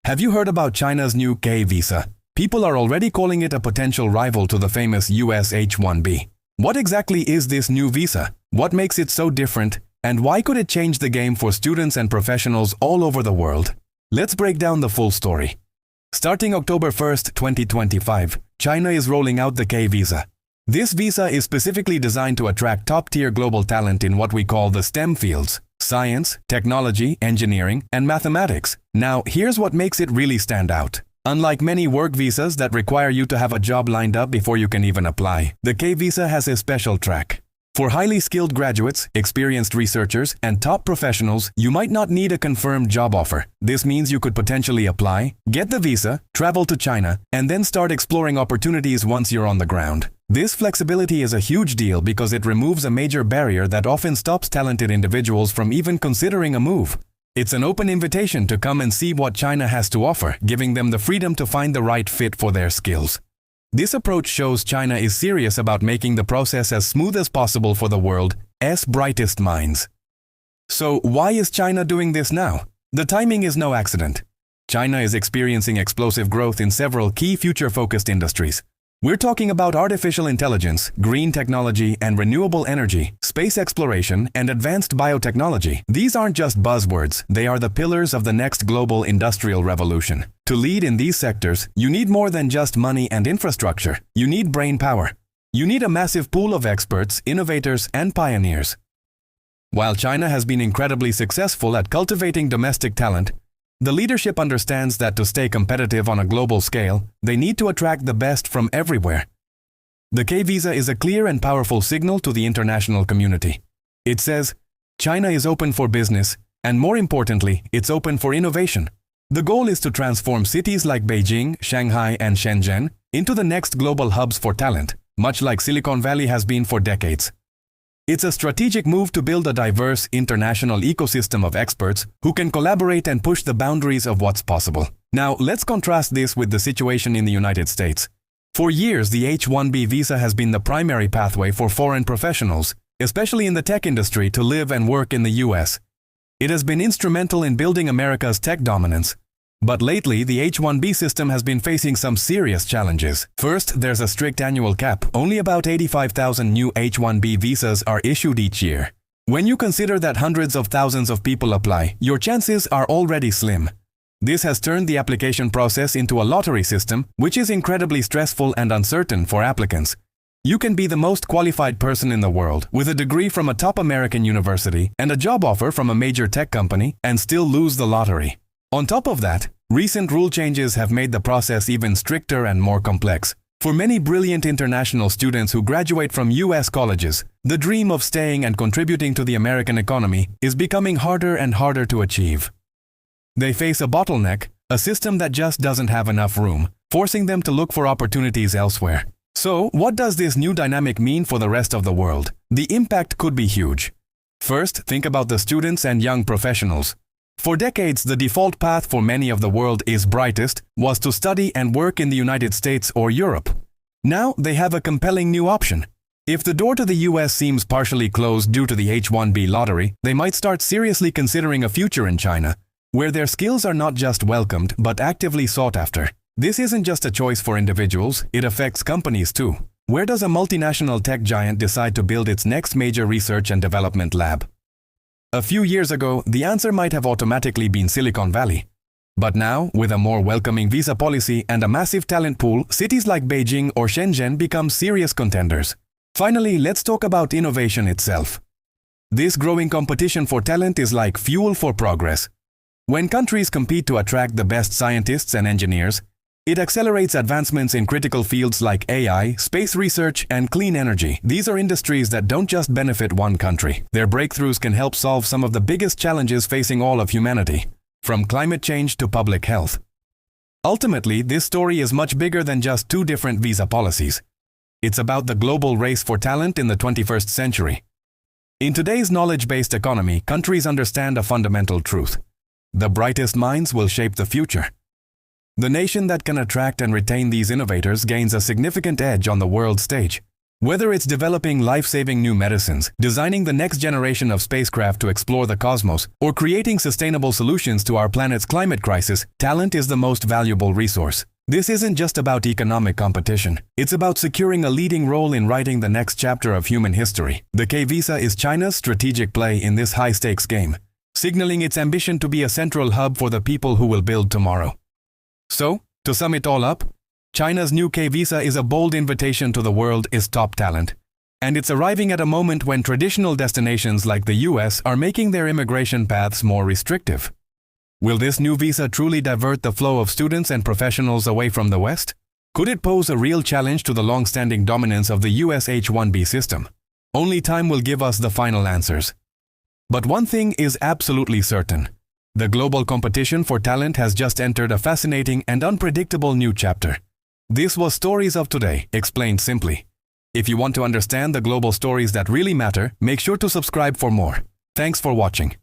Have you heard about China's new K visa? People are already calling it a potential rival to the famous US H-1B. What exactly is this new visa? What makes it so different? And why could it change the game for students and professionals all over the world? Let's break down the full story. Starting October 1st, 2025, China is rolling out the K visa. This visa is specifically designed to attract top-tier global talent in what we call the STEM fields: science, technology, engineering, and mathematics. Now, here's what makes it really stand out. Unlike many work visas that require you to have a job lined up before you can even apply, the K visa has a special track. For highly skilled graduates, experienced researchers, and top professionals, you might not need a confirmed job offer. This means you could potentially apply, get the visa, travel to China, and then start exploring opportunities once you're on the ground. This flexibility is a huge deal because it removes a major barrier that often stops talented individuals from even considering a move. It's an open invitation to come and see what China has to offer, giving them the freedom to find the right fit for their skills. This approach shows China is serious about making the process as smooth as possible for the world's brightest minds. So why is China doing this now? The timing is no accident. China is experiencing explosive growth in several key future-focused industries. We're talking about artificial intelligence, green technology and renewable energy, space exploration, and advanced biotechnology. These aren't just buzzwords, they are the pillars of the next global industrial revolution. To lead in these sectors, you need more than just money and infrastructure. You need brain power. You need a massive pool of experts, innovators, and pioneers. While China has been incredibly successful at cultivating domestic talent, the leadership understands that to stay competitive on a global scale, they need to attract the best from everywhere. The K visa is a clear and powerful signal to the international community. It says, China is open for business, and more importantly, it's open for innovation. The goal is to transform cities like Beijing, Shanghai, and Shenzhen into the next global hubs for talent, much like Silicon Valley has been for decades. It's a strategic move to build a diverse, international ecosystem of experts who can collaborate and push the boundaries of what's possible. Now, let's contrast this with the situation in the United States. For years, the H-1B visa has been the primary pathway for foreign professionals, especially in the tech industry, to live and work in the US. It has been instrumental in building America's tech dominance. But lately, the H-1B system has been facing some serious challenges. First, there's a strict annual cap. Only about 85,000 new H-1B visas are issued each year. When you consider that hundreds of thousands of people apply, your chances are already slim. This has turned the application process into a lottery system, which is incredibly stressful and uncertain for applicants. You can be the most qualified person in the world, with a degree from a top American university and a job offer from a major tech company, and still lose the lottery. On top of that, recent rule changes have made the process even stricter and more complex. For many brilliant international students who graduate from US colleges, the dream of staying and contributing to the American economy is becoming harder and harder to achieve. They face a bottleneck, a system that just doesn't have enough room, forcing them to look for opportunities elsewhere. So, what does this new dynamic mean for the rest of the world? The impact could be huge. First, think about the students and young professionals. For decades, the default path for many of the world's brightest was to study and work in the United States or Europe. Now, they have a compelling new option. If the door to the US seems partially closed due to the H-1B lottery, they might start seriously considering a future in China, where their skills are not just welcomed but actively sought after. This isn't just a choice for individuals, it affects companies too. Where does a multinational tech giant decide to build its next major research and development lab? A few years ago, the answer might have automatically been Silicon Valley. But now, with a more welcoming visa policy and a massive talent pool, cities like Beijing or Shenzhen become serious contenders. Finally, let's talk about innovation itself. This growing competition for talent is like fuel for progress. When countries compete to attract the best scientists and engineers, it accelerates advancements in critical fields like AI, space research, and clean energy. These are industries that don't just benefit one country. Their breakthroughs can help solve some of the biggest challenges facing all of humanity, from climate change to public health. Ultimately, this story is much bigger than just two different visa policies. It's about the global race for talent in the 21st century. In today's knowledge-based economy, countries understand a fundamental truth. The brightest minds will shape the future. The nation that can attract and retain these innovators gains a significant edge on the world stage. Whether it's developing life-saving new medicines, designing the next generation of spacecraft to explore the cosmos, or creating sustainable solutions to our planet's climate crisis, talent is the most valuable resource. This isn't just about economic competition. It's about securing a leading role in writing the next chapter of human history. The K-Visa is China's strategic play in this high-stakes game, signaling its ambition to be a central hub for the people who will build tomorrow. So, to sum it all up, China's new K-Visa is a bold invitation to the world's top talent. And it's arriving at a moment when traditional destinations like the US are making their immigration paths more restrictive. Will this new visa truly divert the flow of students and professionals away from the West? Could it pose a real challenge to the long-standing dominance of the US H-1B system? Only time will give us the final answers. But one thing is absolutely certain. The global competition for talent has just entered a fascinating and unpredictable new chapter. This was Stories of Today, explained simply. If you want to understand the global stories that really matter, make sure to subscribe for more. Thanks for watching.